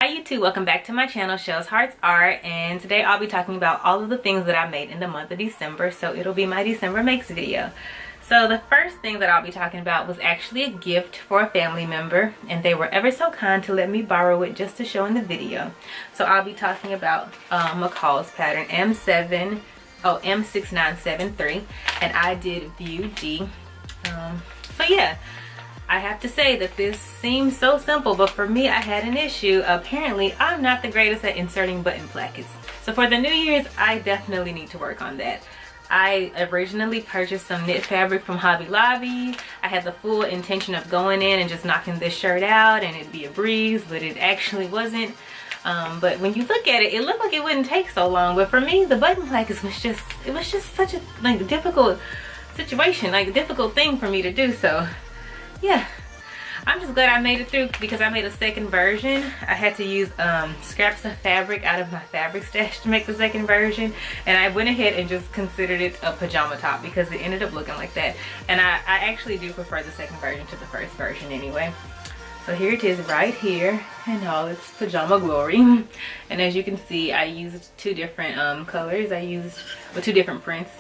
Hi YouTube, welcome back to my channel, Shells Hearts Art, and today I'll be talking about all of the things that I made in the month of December, so it'll be my December makes video. So the first thing that I'll be talking about was actually a gift for a family member, and they were ever so kind to let me borrow it just to show in the video. So I'll be talking about McCall's pattern M6973, and I did view G. So yeah, I have to say that this seems so simple, but for me, I had an issue. Apparently, I'm not the greatest at inserting button plackets. So for the New Year's, I definitely need to work on that. I originally purchased some knit fabric from Hobby Lobby. I had the full intention of going in and just knocking this shirt out and it'd be a breeze, but it actually wasn't. But when you look at it, it looked like it wouldn't take so long. But for me, the button plackets was just such a difficult situation, a difficult thing for me to do. So yeah, I'm just glad I made it through because I made a second version. I had to use scraps of fabric out of my fabric stash to make the second version, and I went ahead and just considered it a pajama top because it ended up looking like that. And I actually do prefer the second version to the first version anyway. So here it is right here in all its pajama glory. And as you can see, I used two different colors. I used two different prints.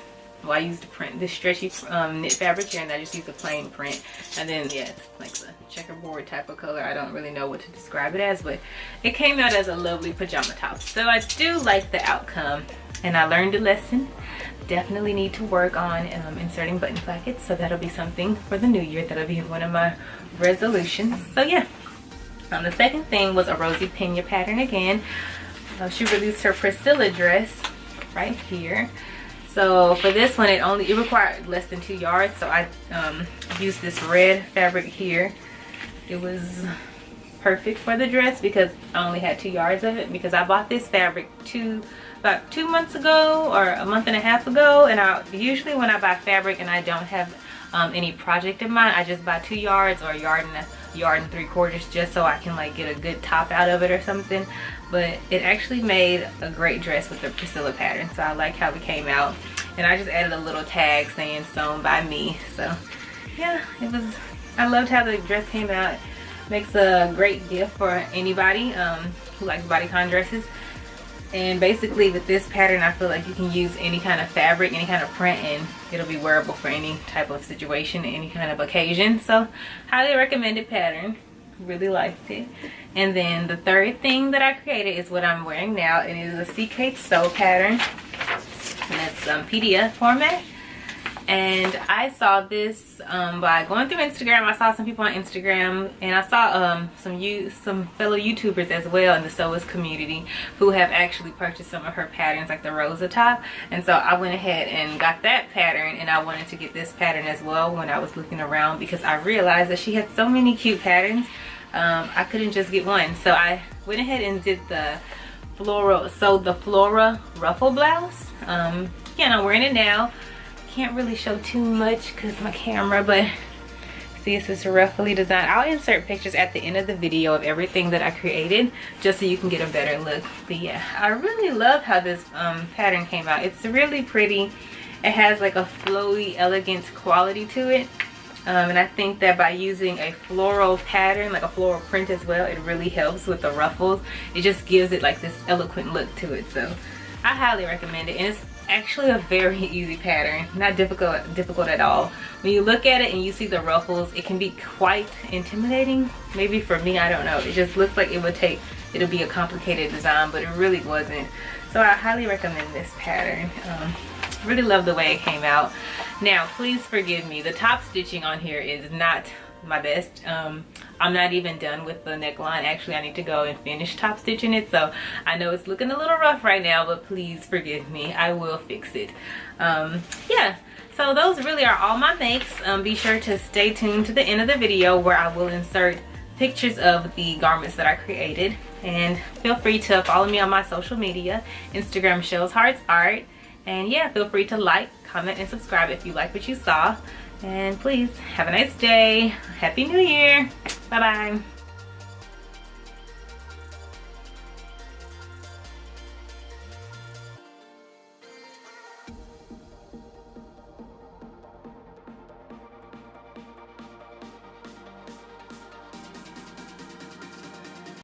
Well, I used the stretchy knit fabric here, and I just used a plain print. And then yeah, it's like the checkerboard type of color. I don't really know what to describe it as, but it came out as a lovely pajama top. So I do like the outcome, and I learned a lesson. Definitely need to work on inserting button plackets, so that'll be something for the new year. That'll be one of my resolutions. So yeah, the second thing was a Rosy Pena pattern again. She released her Priscilla dress right here. So for this one, it required less than 2 yards. So I used this red fabric here. It was perfect for the dress because I only had 2 yards of it, because I bought this fabric about 2 months ago or a month and a half ago. And usually when I buy fabric and I don't have any project in mind, I just buy 2 yards or a yard and 3/4 just so I can get a good top out of it or something. But it actually made a great dress with the Priscilla pattern, so I like how it came out. And I just added a little tag saying sewn by me. So yeah, I loved how the dress came out. Makes a great gift for anybody who likes bodycon dresses. And basically with this pattern, I feel like you can use any kind of fabric, any kind of print, and it'll be wearable for any type of situation, any kind of occasion. So highly recommended pattern. Really liked it. And then the third thing that I created is what I'm wearing now, and it is a CK Sew pattern, and it's PDF format. And I saw this by going through Instagram. I saw some people on Instagram, and I saw some fellow YouTubers as well in the sewers community who have actually purchased some of her patterns, like the Rosa top. And so I went ahead and got that pattern, and I wanted to get this pattern as well when I was looking around, because I realized that she had so many cute patterns. I couldn't just get one, so I went ahead and did the Floral Ruffle blouse. Yeah, and I'm wearing it now. Can't really show too much because my camera, but see, it's this ruffly design. I'll insert pictures at the end of the video of everything that I created just so you can get a better look. But yeah, I really love how this pattern came out. It's really pretty. It has like a flowy, elegant quality to it. And I think that by using a floral pattern, like a floral print as well, it really helps with the ruffles. It just gives it like this eloquent look to it. So I highly recommend it. And it's actually a very easy pattern, not difficult at all. When you look at it and you see the ruffles, it can be quite intimidating. Maybe for me, I don't know. It just looks like it'll be a complicated design, but it really wasn't. So I highly recommend this pattern. Really love the way it came out. Now please forgive me, the top stitching on here is not my best. I'm not even done with the neckline. Actually, I need to go and finish top stitching it, so I know it's looking a little rough right now, but please forgive me. I will fix it. Yeah, so those really are all my makes. Be sure to stay tuned to the end of the video where I will insert pictures of the garments that I created. And feel free to follow me on my social media, Instagram Shells Hearts Art. And yeah, feel free to like, comment, and subscribe if you like what you saw. And please have a nice day. Happy New Year. Bye bye.